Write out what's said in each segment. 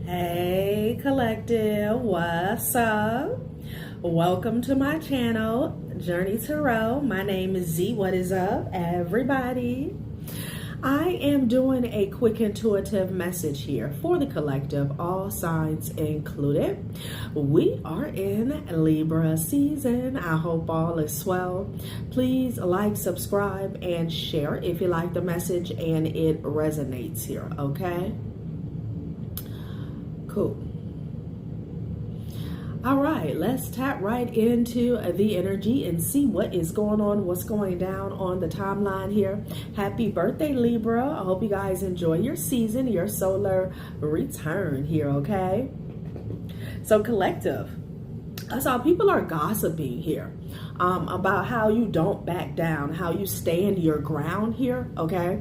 Hey collective, what's up? Welcome to my channel, Journey Tarot. My name is Z. What is up, everybody? I am doing a quick intuitive message here for the collective, all signs included. We are in Libra season. I hope all is well. Please like, subscribe, and share if you like the message and it resonates here, okay? Cool. All right, let's tap right into the energy and see what is going on, what's going down on the timeline here. Happy birthday, Libra. I hope you guys enjoy your season, your solar return here, okay? So collective, I saw people are gossiping here about how you don't back down, how you stand your ground here, okay?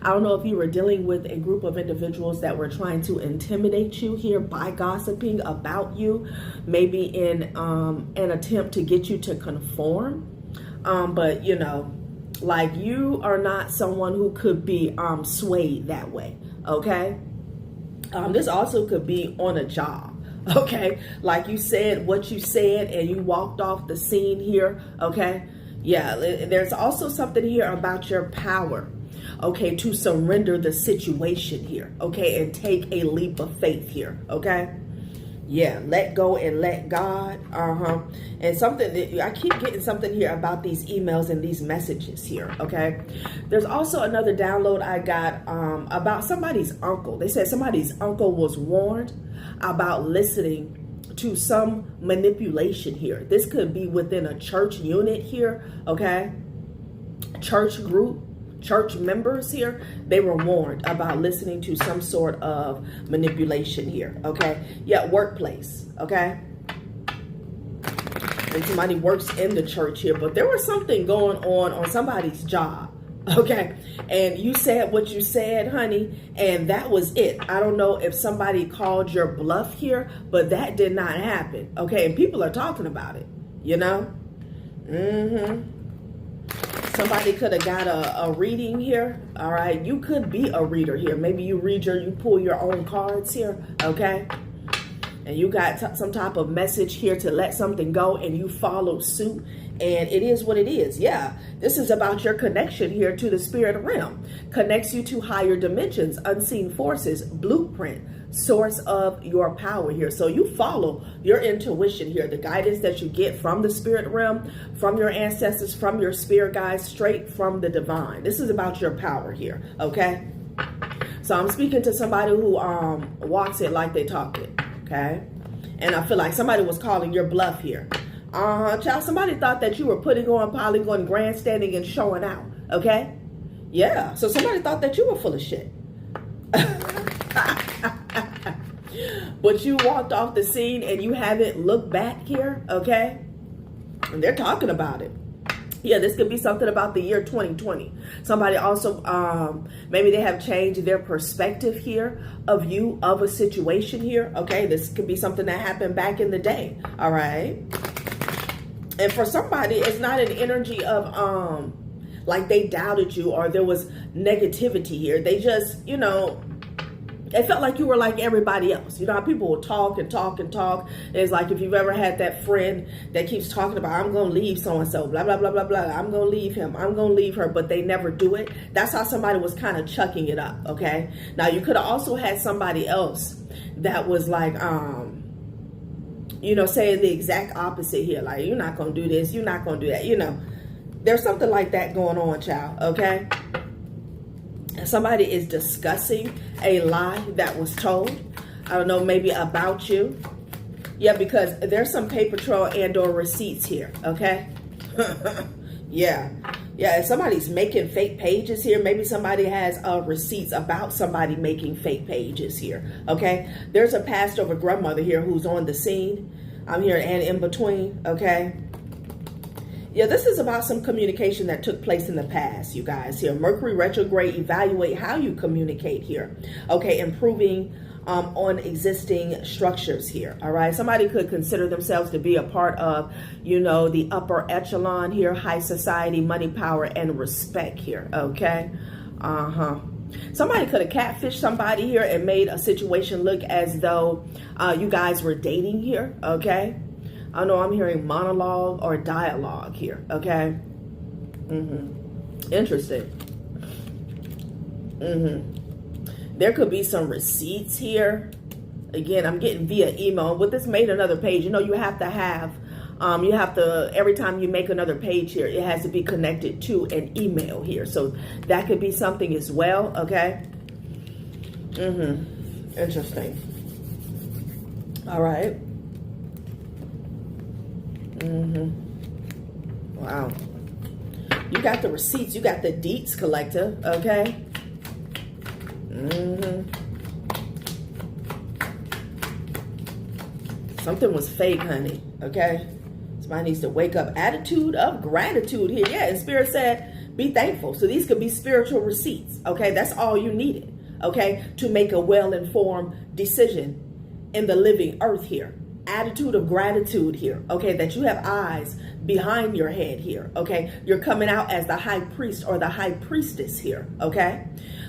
I don't know if you were dealing with a group of individuals that were trying to intimidate you here by gossiping about you, maybe in an attempt to get you to conform. But, you know, like you are not someone who could be swayed that way, okay? This also could be on a job. Okay, like you said what you said and you walked off the scene here, okay? Yeah, there's also something here about your power, okay, to surrender the situation here, okay, and take a leap of faith here, okay? Yeah, let go and let God, and something that I keep getting something here about these emails and these messages here, okay? There's also another download I got about somebody's uncle. They said somebody's uncle was warned about listening to some manipulation here. This could be within a church unit here, okay? Church group. Church members here, they were warned about listening to some sort of manipulation here, okay? Yeah, workplace, okay? And somebody works in the church here, but there was something going on somebody's job, okay? And you said what you said, honey, and that was it. I don't know if somebody called your bluff here, but that did not happen, okay? And people are talking about it, you know? Somebody could have got a reading here, all right? You could be a reader here. Maybe you pull your own cards here, okay? And you got some type of message here to let something go and you follow suit. And it is what it is. Yeah, this is about your connection here to the spirit realm. Connects you to higher dimensions, unseen forces, blueprint, source of your power here. So you follow your intuition here, the guidance that you get from the spirit realm, from your ancestors, from your spirit guides, straight from the divine. This is about your power here, okay? So I'm speaking to somebody who walks it like they talk it, okay? And I feel like somebody was calling your bluff here. Child, somebody thought that you were putting on polygon, grandstanding, and showing out, okay? Yeah, so somebody thought that you were full of shit. But you walked off the scene and you haven't looked back here, okay? And they're talking about it. Yeah, this could be something about the year 2020. Somebody also, maybe they have changed their perspective here of you, of a situation here, okay? This could be something that happened back in the day, all right? And for somebody, it's not an energy of, like they doubted you or there was negativity here. They just, you know, it felt like you were like everybody else. You know how people will talk and talk and talk. It's like if you've ever had that friend that keeps talking about, I'm going to leave so-and-so, blah, blah, blah, blah, blah. I'm going to leave him. I'm going to leave her, but they never do it. That's how somebody was kind of chucking it up, okay? Now, you could have also had somebody else that was like, you know, saying the exact opposite here. Like, you're not going to do this. You're not going to do that. You know, there's something like that going on, child, okay? Somebody is discussing a lie that was told. I don't know, maybe about you. Yeah, because there's some paper trail and or receipts here, okay? Yeah. Yeah, if somebody's making fake pages here, maybe somebody has receipts about somebody making fake pages here, okay? There's a passed over grandmother here who's on the scene. I'm here and in between, okay? Yeah, this is about some communication that took place in the past, you guys here. Mercury retrograde, evaluate how you communicate here. Okay, improving on existing structures here, all right? Somebody could consider themselves to be a part of, you know, the upper echelon here, high society, money, power, and respect here, okay? Somebody could have catfished somebody here and made a situation look as though you guys were dating here, okay? I know I'm hearing monologue or dialogue here, okay? Interesting. There could be some receipts here. Again, I'm getting via email. With this made another page, you know, you have to have, every time you make another page here, it has to be connected to an email here. So that could be something as well, okay? Interesting. All right. Wow. You got the receipts. You got the deets, collective, okay? Something was fake, honey, okay? Somebody needs to wake up. Attitude of gratitude here. Yeah, and Spirit said, be thankful. So these could be spiritual receipts, okay? That's all you needed, okay, to make a well-informed decision in the living earth here. Attitude of gratitude here, okay, that you have eyes behind your head here, okay? You're coming out as the high priest or the high priestess here, okay?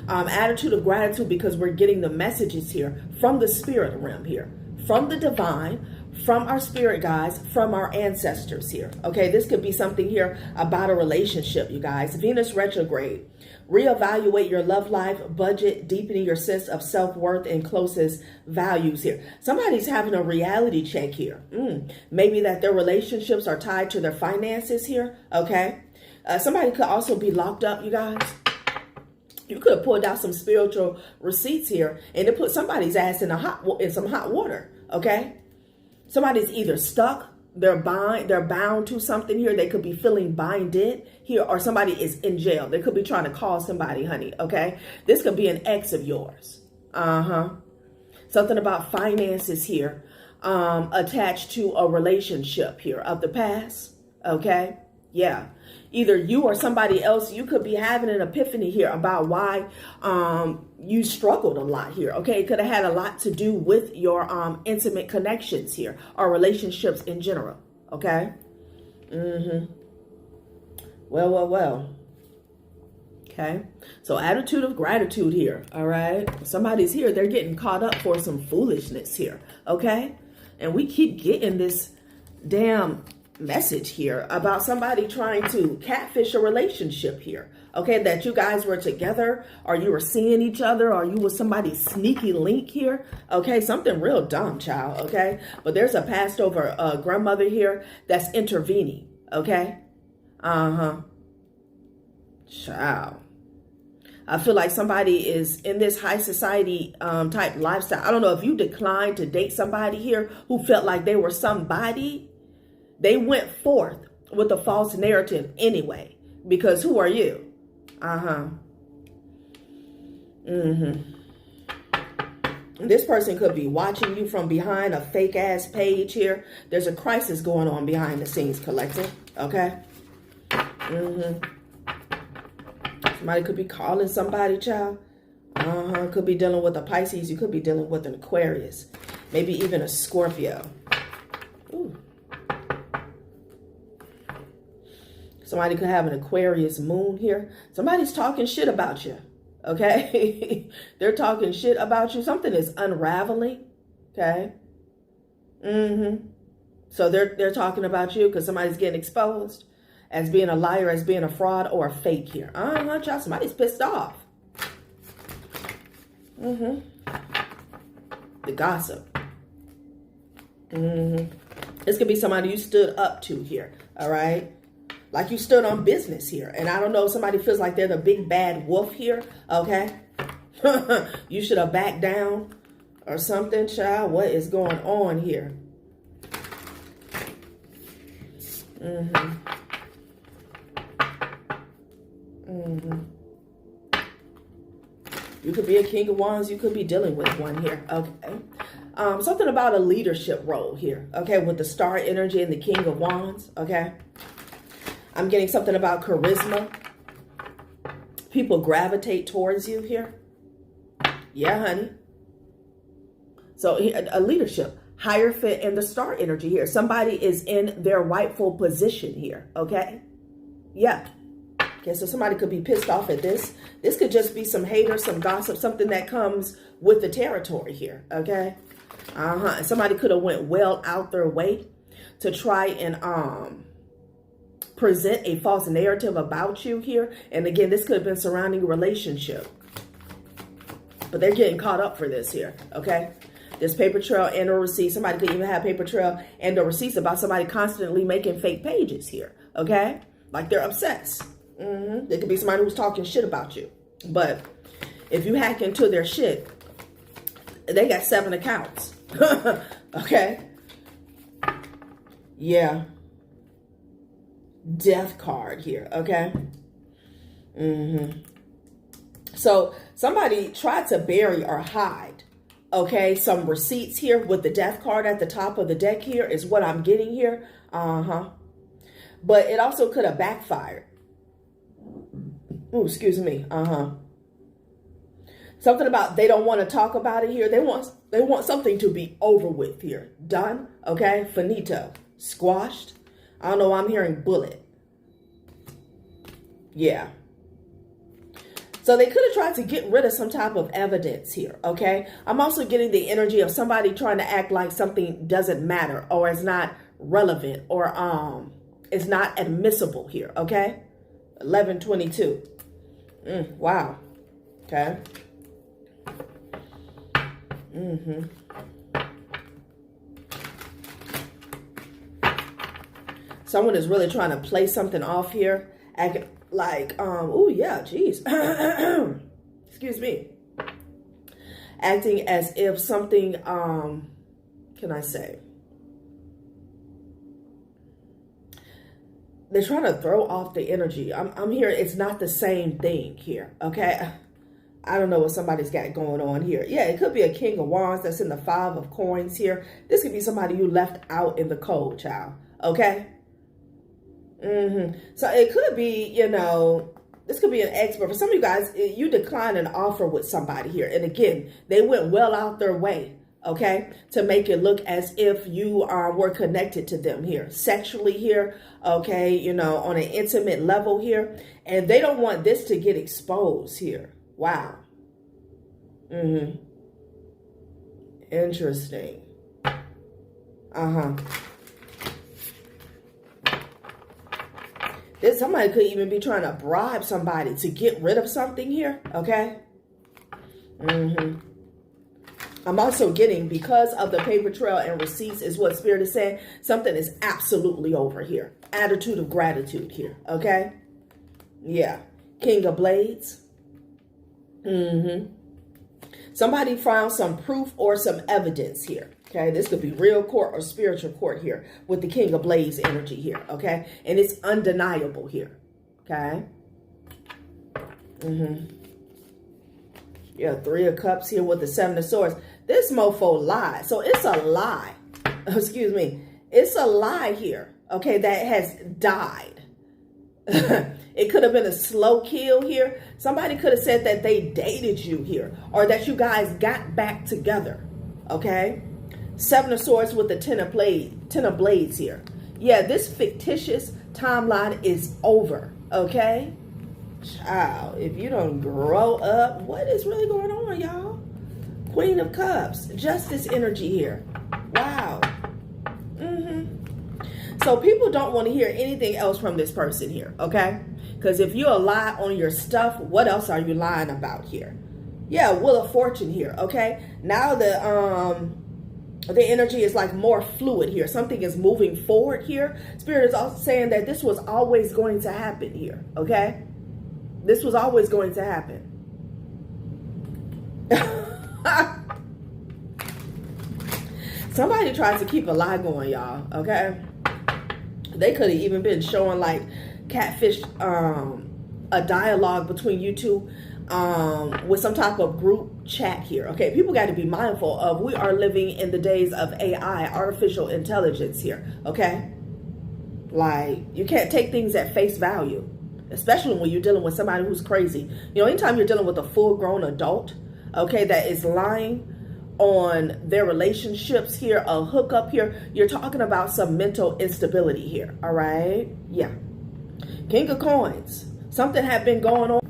Attitude of gratitude because we're getting the messages here from the spirit realm here, from the divine, from our spirit guides, from our ancestors here, okay? This could be something here about a relationship, you guys. Venus retrograde. Reevaluate your love life, budget, deepening your sense of self-worth and closest values here. Somebody's having a reality check here. Maybe that their relationships are tied to their finances here, okay? Somebody could also be locked up, you guys. You could have pulled out some spiritual receipts here and to put somebody's ass in some hot water, okay? Somebody's either stuck, they're bound to something here. They could be feeling binded here, or somebody is in jail. They could be trying to call somebody, honey, okay? This could be an ex of yours. Something about finances here, attached to a relationship here of the past, okay? Yeah. Either you or somebody else, you could be having an epiphany here about why you struggled a lot here, okay? It could have had a lot to do with your intimate connections here or relationships in general, okay? Well. Okay, so attitude of gratitude here, all right? Somebody's here, they're getting caught up for some foolishness here, okay? And we keep getting this damn message here about somebody trying to catfish a relationship here, okay? That you guys were together or you were seeing each other or you was somebody's sneaky link here, okay? Something real dumb, child, okay? But there's a passed over grandmother here that's intervening, okay? Child. I feel like somebody is in this high society type lifestyle. I don't know if you declined to date somebody here who felt like they were somebody. They went forth with a false narrative anyway, because who are you? This person could be watching you from behind a fake ass page here. There's a crisis going on behind the scenes, collective, okay? Somebody could be calling somebody, child. Could be dealing with a Pisces. You could be dealing with an Aquarius. Maybe even a Scorpio. Ooh. Somebody could have an Aquarius moon here. Somebody's talking shit about you, okay? They're talking shit about you. Something is unraveling, okay? So they're talking about you because somebody's getting exposed as being a liar, as being a fraud, or a fake here. Child, somebody's pissed off. The gossip. This could be somebody you stood up to here, all right? Like you stood on business here. And I don't know, somebody feels like they're the big bad wolf here, okay? You should have backed down or something, child. What is going on here? You could be a King of Wands. You could be dealing with one here, okay? Something about a leadership role here, okay? With the star energy and the King of Wands, okay? I'm getting something about charisma. People gravitate towards you here. Yeah, honey. So a leadership, higher fit in the star energy here. Somebody is in their rightful position here, okay? Yeah. Okay, so somebody could be pissed off at this. This could just be some haters, some gossip, something that comes with the territory here, okay? Somebody could have went well out their way to try and present a false narrative about you here. And again, this could have been surrounding a relationship. But they're getting caught up for this here, okay? There's paper trail and a receipt. Somebody could even have paper trail and a receipts about somebody constantly making fake pages here, okay? Like they're obsessed. There could be somebody who's talking shit about you. But if you hack into their shit, they got 7 accounts. Okay? Yeah. Death card here, okay? So somebody tried to bury or hide, okay, some receipts here with the death card at the top of the deck here is what I'm getting here. But it also could have backfired. Oh, excuse me. Something about they don't want to talk about it here. They want something to be over with here. Done. Okay. Finito. Squashed. I don't know why I'm hearing bullet. Yeah. So they could have tried to get rid of some type of evidence here. Okay. I'm also getting the energy of somebody trying to act like something doesn't matter or is not relevant or is not admissible here. Okay. 1122. Wow. Okay. Someone is really trying to play something off here. Act like, oh yeah, geez. Excuse me. Acting as if something, can I say? They're trying to throw off the energy. I'm here. It's not the same thing here. Okay. I don't know what somebody's got going on here. Yeah, it could be a King of Wands that's in the 5 of Coins here. This could be somebody you left out in the cold, child. Okay. So it could be, you know, this could be an ex, but for some of you guys, you declined an offer with somebody here. And again, they went well out their way, okay, to make it look as if you were connected to them here, sexually here, okay, you know, on an intimate level here. And they don't want this to get exposed here. Wow. Interesting. Somebody could even be trying to bribe somebody to get rid of something here. Okay. I'm also getting, because of the paper trail and receipts is what Spirit is saying, something is absolutely over here. Attitude of gratitude here. Okay. Yeah. King of Blades. Somebody found some proof or some evidence here. Okay, this could be real court or spiritual court here with the King of Blades energy here. Okay, and it's undeniable here. Okay. Yeah, 3 of Cups here with the 7 of Swords. This mofo lied. So it's a lie. Excuse me. It's a lie here. Okay, that has died. It could have been a slow kill here. Somebody could have said that they dated you here or that you guys got back together. Okay. 7 of Swords with the 10 of Blades here. Yeah, this fictitious timeline is over. Okay. Child, if you don't grow up, what is really going on, y'all? Queen of Cups. Justice energy here. Wow. So people don't want to hear anything else from this person here, okay? Because if you lie on your stuff, what else are you lying about here? Yeah, Wheel of Fortune here, okay? Now the energy is like more fluid here. Something is moving forward here. Spirit is also saying that this was always going to happen here, okay? This was always going to happen. Somebody tries to keep a lie going, y'all, okay? They could have even been showing like catfish, a dialogue between you two with some type of group chat here. Okay, people got to be mindful of, we are living in the days of AI, artificial intelligence here. Okay, like you can't take things at face value, especially when you're dealing with somebody who's crazy. You know, anytime you're dealing with a full-grown adult, okay, that is lying on their relationships here, a hookup here, you're talking about some mental instability here. All right. Yeah. King of Coins. Something had been going on.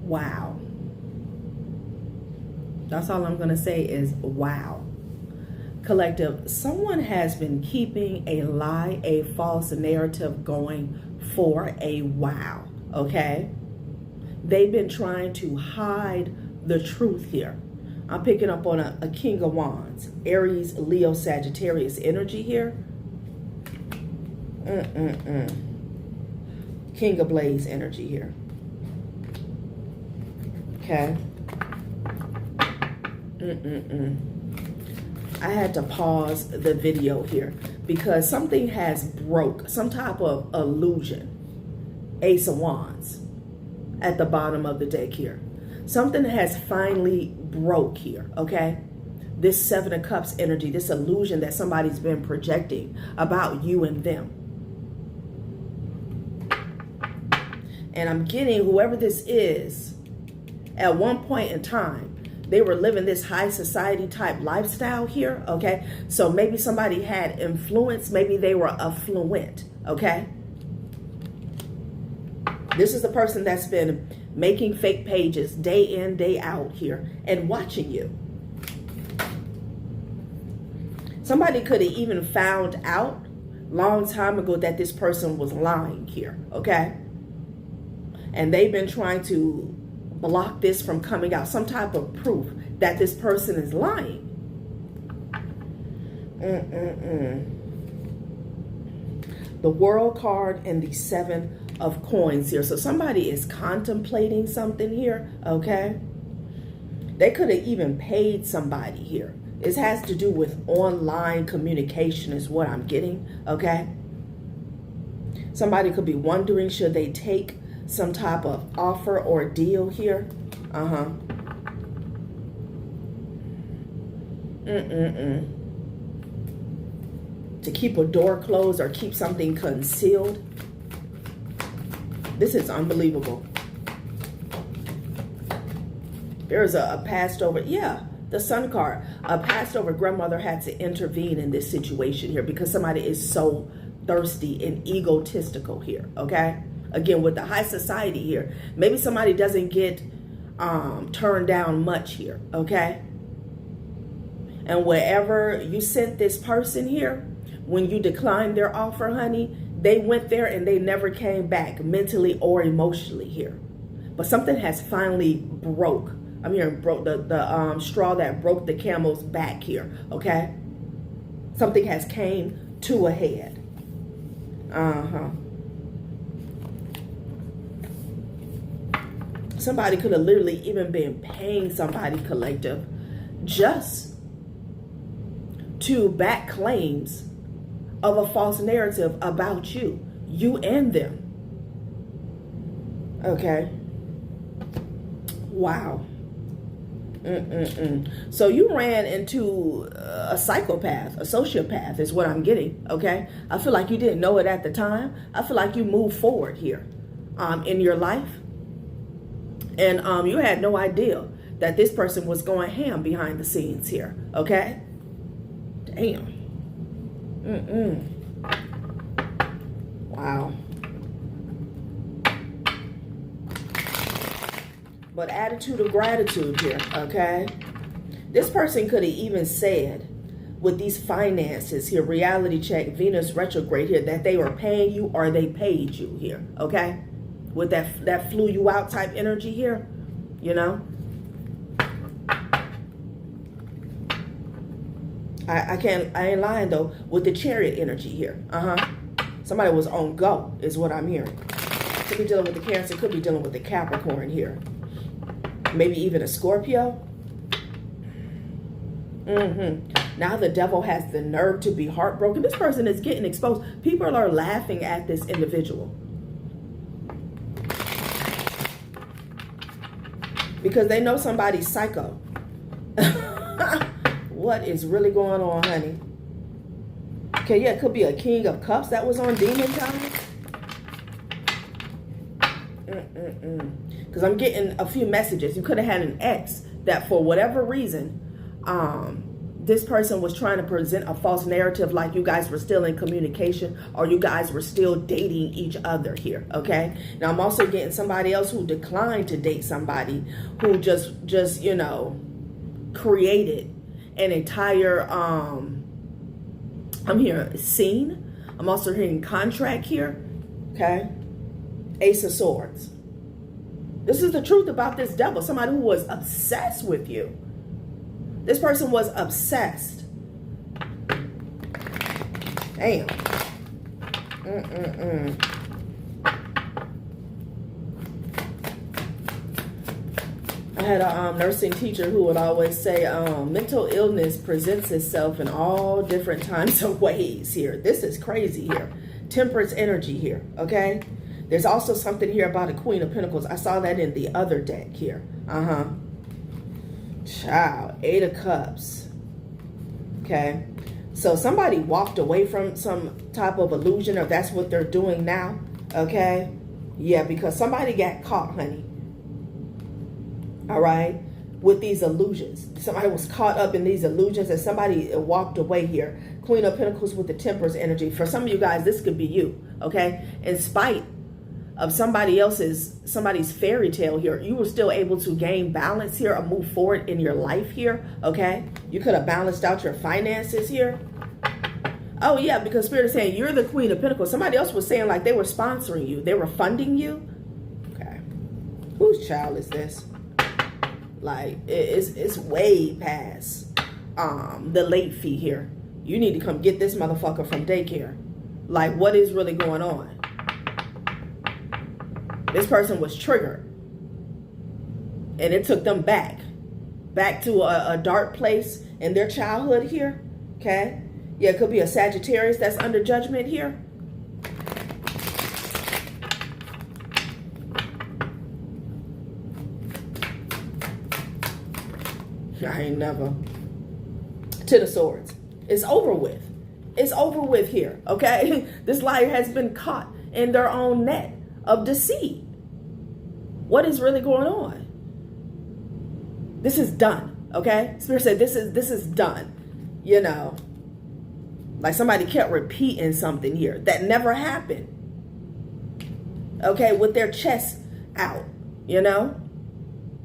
Wow. That's all I'm going to say is wow. Collective, someone has been keeping a lie, a false narrative going for a while, okay? They've been trying to hide the truth here. I'm picking up on a King of Wands, Aries, Leo, Sagittarius energy here. King of Blades energy here. Okay. I had to pause the video here because something has broke, some type of illusion. Ace of Wands at the bottom of the deck here. Something has finally broke here, okay? This Seven of Cups energy, this illusion that somebody's been projecting about you and them. And I'm getting whoever this is, at one point in time, they were living this high society type lifestyle here, okay? So maybe somebody had influence, maybe they were affluent, okay? This is the person that's been making fake pages day in, day out here and watching you. Somebody could have even found out long time ago that this person was lying here, okay? And they've been trying to block this from coming out, some type of proof that this person is lying. The World card and the Seven of Coins here. So somebody is contemplating something here, okay? They could have even paid somebody here. This has to do with online communication is what I'm getting, okay? Somebody could be wondering, should they take some type of offer or deal here? To keep a door closed or keep something concealed. This is unbelievable. There's a passed over, the Sun card. A passed over grandmother had to intervene in this situation here because somebody is so thirsty and egotistical here, okay? Again, with the high society here, maybe somebody doesn't get turned down much here, okay? And wherever you sent this person here, when you declined their offer, honey, they went there and they never came back mentally or emotionally here. But something has finally broke. I'm hearing broke the straw that broke the camel's back here, okay? Something has came to a head. Somebody could have literally even been paying somebody, collective, just to back claims of a false narrative about you and them. Okay. Wow. So you ran into a psychopath, a sociopath is what I'm getting, okay? I feel like you didn't know it at the time. I feel like you moved forward here in your life. And you had no idea that this person was going ham behind the scenes here, okay? Damn. Wow. But attitude of gratitude here, okay? This person could have even said, with these finances here, reality check, Venus retrograde here, that they were paying you or they paid you here, okay? With that flew you out type energy here, you know? I ain't lying though, with the Chariot energy here. Somebody was on go, is what I'm hearing. Could be dealing with the Cancer, could be dealing with the Capricorn here. Maybe even a Scorpio. Now the devil has the nerve to be heartbroken. This person is getting exposed. People are laughing at this individual. Because they know somebody's psycho. What is really going on, honey? Okay, yeah, it could be a King of Cups that was on demon time. Because I'm getting a few messages. You could have had an ex that for whatever reason this person was trying to present a false narrative, like you guys were still in communication or you guys were still dating each other here, okay? Now, I'm also getting somebody else who declined to date somebody who just you know, created an entire, I'm hearing scene. I'm also hearing contract here, okay? Ace of Swords. This is the truth about this devil. Somebody who was obsessed with you. This person was obsessed. Damn. I had a nursing teacher who would always say, mental illness presents itself in all different kinds of ways here. This is crazy here. Temperance energy here, okay? There's also something here about a Queen of Pentacles. I saw that in the other deck here. Child, Eight of Cups. Okay. So somebody walked away from some type of illusion, or that's what they're doing now. Okay. Yeah, because somebody got caught, honey. All right. With these illusions. Somebody was caught up in these illusions and somebody walked away here. Queen of Pentacles with the Temperance energy. For some of you guys, this could be you. Okay. In spite of somebody's fairy tale here, you were still able to gain balance here or move forward in your life here, okay? You could have balanced out your finances here. Oh yeah, because Spirit is saying you're the Queen of Pentacles. Somebody else was saying like they were sponsoring you, they were funding you. Okay, whose child is this? Like it's way past the late fee here. You need to come get this motherfucker from daycare. Like, what is really going on? This person was triggered and it took them back to a dark place in their childhood here. Okay. Yeah, it could be a Sagittarius that's under judgment here. I ain't never. Ten of Swords. It's over with. It's over with here. Okay. This liar has been caught in their own net of deceit. What is really going on? This is done, okay? Spirit said this is done. You know, like somebody kept repeating something here that never happened. Okay, with their chest out, you know?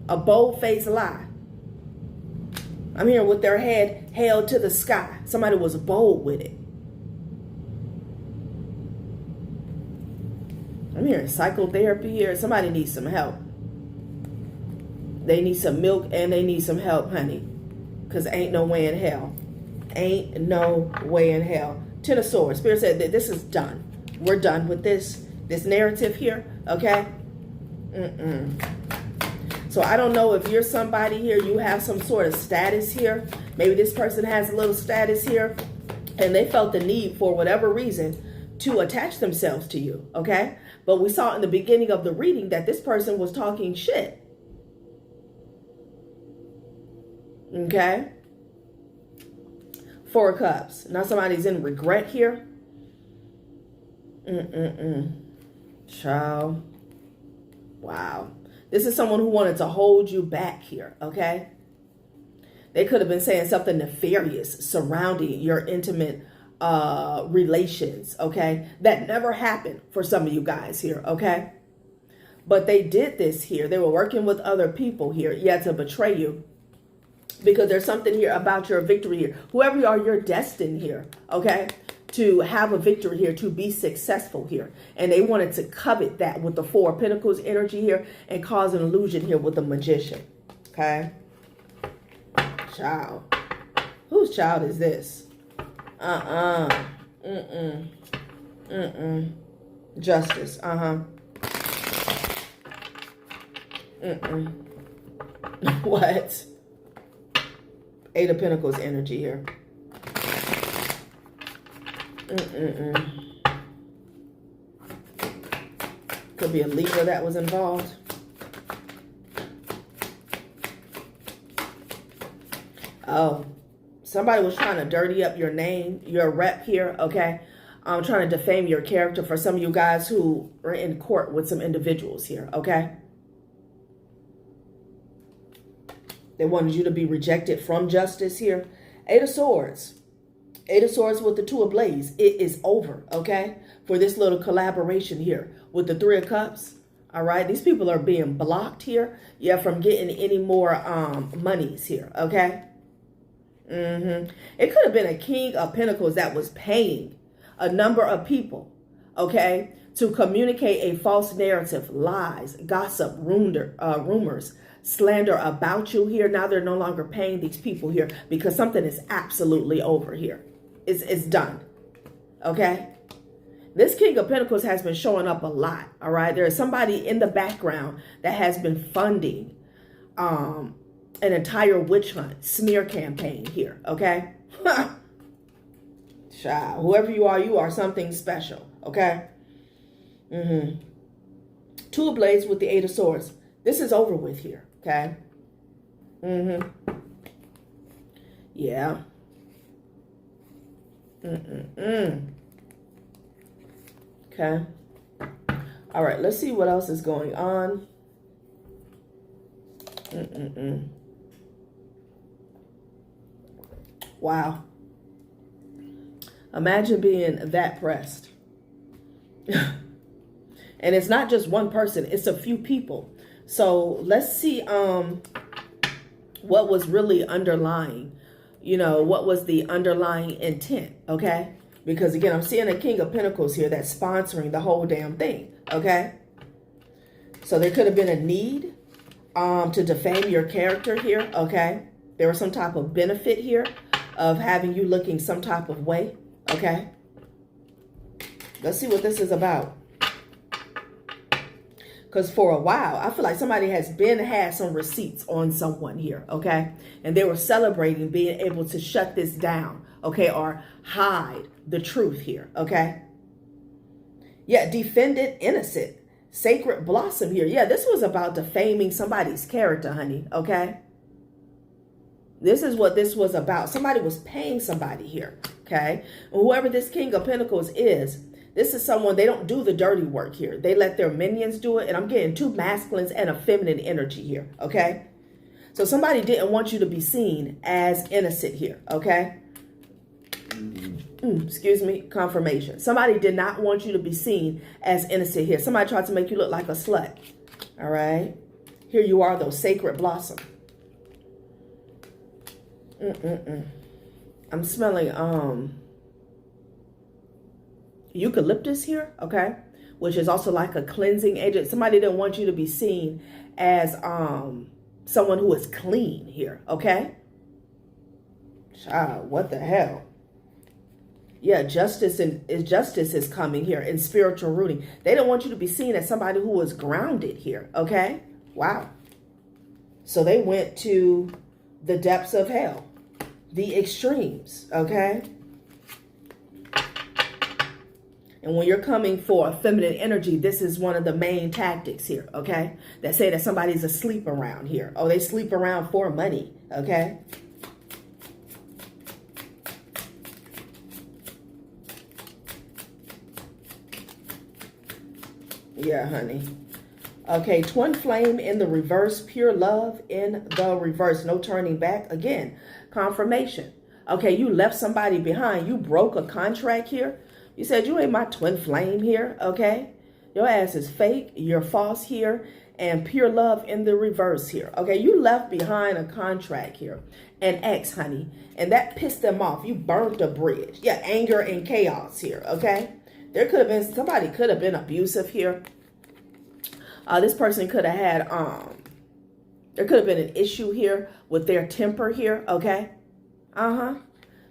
A bold-faced lie. I'm here with their head held to the sky. Somebody was bold with it. I'm hearing psychotherapy here. Somebody needs some help. They need some milk and they need some help, honey. Because ain't no way in hell. Ain't no way in hell. Ten of Swords. Spirit said that this is done. We're done with this narrative here. Okay? So I don't know if you're somebody here, you have some sort of status here. Maybe this person has a little status here. And they felt the need for whatever reason to attach themselves to you. Okay? But we saw in the beginning of the reading that this person was talking shit. Okay? Four of Cups. Now somebody's in regret here. Child. Wow. This is someone who wanted to hold you back here. Okay? They could have been saying something nefarious surrounding your intimate relations, okay? That never happened for some of you guys here, okay? But they did this here. They were working with other people here, yeah, to betray you. Because there's something here about your victory here. Whoever you are, you're destined here, okay? To have a victory here, to be successful here. And they wanted to covet that with the Four of Pentacles energy here and cause an illusion here with the Magician, okay? Child. Whose child is this? Justice. What? Eight of Pentacles energy here. Could be a Libra that was involved. Oh, somebody was trying to dirty up your name, your rep here, okay? Trying to defame your character for some of you guys who are in court with some individuals here, okay? They wanted you to be rejected from justice here. Eight of Swords. Eight of Swords with the Two of Blades. It is over, okay? For this little collaboration here with the Three of Cups. All right, these people are being blocked here. Yeah, from getting any more monies here, okay? It could have been a King of Pentacles that was paying a number of people, okay, to communicate a false narrative, lies, gossip, rumors, slander about you here. Now they're no longer paying these people here because something is absolutely over here. It's done, okay? This King of Pentacles has been showing up a lot, all right? There is somebody in the background that has been funding an entire witch hunt, smear campaign here, okay? Child, whoever you are something special, okay? Two of Blades with the Eight of Swords. This is over with here, okay? Yeah. Okay. All right, let's see what else is going on. Wow. Imagine being that pressed. And it's not just one person, it's a few people. So let's see what was really underlying, what was the underlying intent, okay? Because again, I'm seeing a King of Pentacles here that's sponsoring the whole damn thing, okay? So there could have been a need to defame your character here, okay? There was some type of benefit here of having you looking some type of way, okay? Let's see what this is about. Because for a while, I feel like somebody has had some receipts on someone here, okay? And they were celebrating being able to shut this down, okay? Or hide the truth here, okay? Yeah, defended innocent. Sacred blossom here. Yeah, this was about defaming somebody's character, honey, okay? This is what this was about. Somebody was paying somebody here, okay? And whoever this King of Pentacles is, this is someone, they don't do the dirty work here. They let their minions do it. And I'm getting two masculines and a feminine energy here, okay? So somebody didn't want you to be seen as innocent here, okay? Excuse me, confirmation. Somebody did not want you to be seen as innocent here. Somebody tried to make you look like a slut, all right? Here you are, though, sacred blossom. I'm smelling eucalyptus here, okay, which is also like a cleansing agent. Somebody didn't want you to be seen as someone who is clean here, okay? Child, what the hell? Yeah, justice is coming here in spiritual rooting. They don't want you to be seen as somebody who is grounded here, okay? Wow. So they went to the depths of hell, the extremes, okay? And when you're coming for a feminine energy, this is one of the main tactics here, okay? That say that somebody's asleep around here. Oh, they sleep around for money, okay? Yeah, honey. Okay, twin flame in the reverse, pure love in the reverse. No turning back. Again, confirmation. Okay, you left somebody behind. You broke a contract here. You said, you ain't my twin flame here, okay? Your ass is fake. You're false here. And pure love in the reverse here. Okay, you left behind a contract here. An ex, honey. And that pissed them off. You burned a bridge. Yeah, anger and chaos here, okay? There could have been, somebody could have been abusive here. This person could have had, there could have been an issue here with their temper here, okay?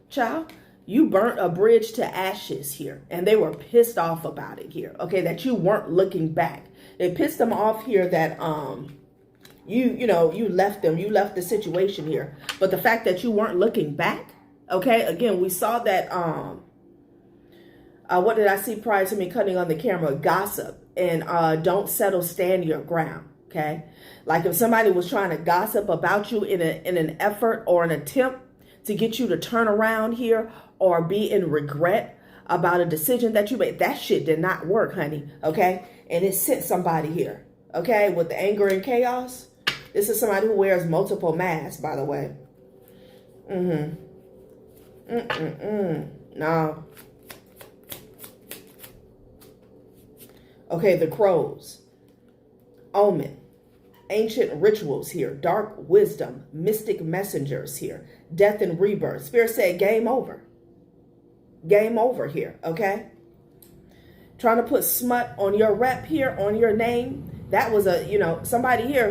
Child, you burnt a bridge to ashes here, and they were pissed off about it here, okay, that you weren't looking back. It pissed them off here that, you left them, you left the situation here. But the fact that you weren't looking back, okay, again, we saw that, what did I see prior to me cutting on the camera? Gossip and don't settle, stand your ground, okay? Like if somebody was trying to gossip about you in an effort or an attempt to get you to turn around here or be in regret about a decision that you made, that shit did not work, honey, okay? And it sent somebody here, okay, with the anger and chaos. This is somebody who wears multiple masks, by the way. No. Okay, the crows. Omen. Ancient rituals here. Dark wisdom. Mystic messengers here. Death and rebirth. Spirit said game over. Game over here, okay? Trying to put smut on your rep here, on your name. That was a, you know, somebody here,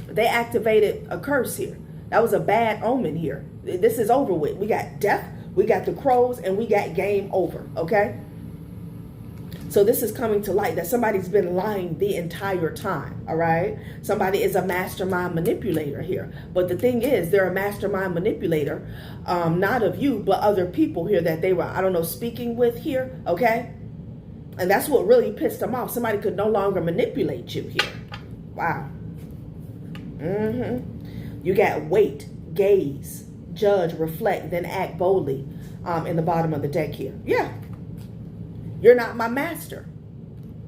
they activated a curse here. That was a bad omen here. This is over with. We got death, we got the crows, and we got game over, okay? So this is coming to light that somebody's been lying the entire time, all right? Somebody is a mastermind manipulator here. But the thing is, they're a mastermind manipulator, not of you, but other people here that they were, I don't know, speaking with here, okay? And that's what really pissed them off. Somebody could no longer manipulate you here. Wow. You got wait, gaze, judge, reflect, then act boldly in the bottom of the deck here. Yeah. You're not my master.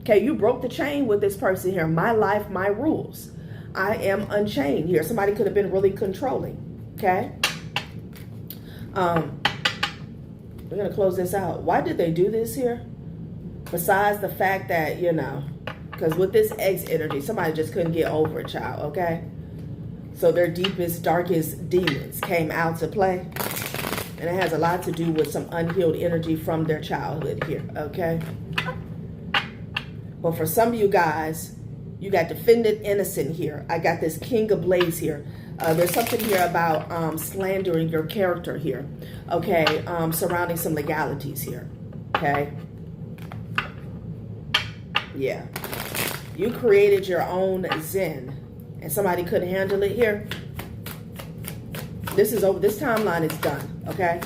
Okay, you broke the chain with this person here. My life, my rules. I am unchained here. Somebody could have been really controlling. Okay. We're going to close this out. Why did they do this here? Besides the fact that, you know, because with this X energy, somebody just couldn't get over it, child, okay? So their deepest, darkest demons came out to play. And it has a lot to do with some unhealed energy from their childhood here, okay? But for some of you guys, you got defended innocent here. I got this King of Blades here. There's something here about slandering your character here, okay? Surrounding some legalities here, okay? Yeah. You created your own Zen, and somebody couldn't handle it here. This is over. This timeline is done, okay?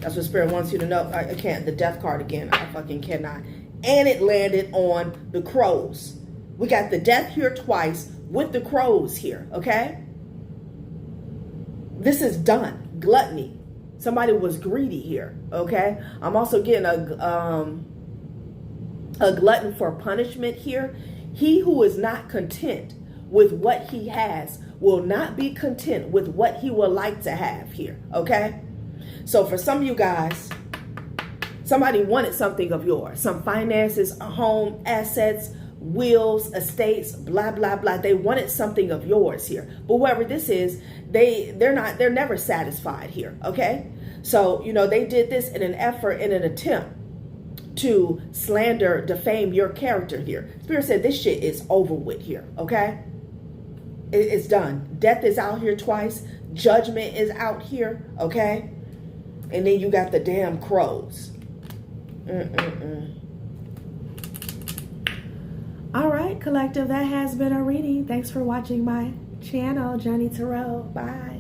That's what Spirit wants you to know. I can't. The death card again. I fucking cannot. And it landed on the crows. We got the death here twice with the crows here, okay? This is done. Gluttony. Somebody was greedy here, okay? I'm also getting a glutton for punishment here. He who is not content with what he has will not be content with what he would like to have here, okay? So for some of you guys, somebody wanted something of yours, some finances, a home, assets, wills, estates, blah, blah, blah. They wanted something of yours here. But whoever this is, they're never satisfied here, okay? So, you know, they did this in an effort, in an attempt to slander, defame your character here. Spirit said this shit is over with here, okay? It's done. Death is out here twice. Judgment is out here, okay? And then you got the damn crows. All right, collective, that has been a reading. Thanks for watching my channel, Johnny Tarot. Bye.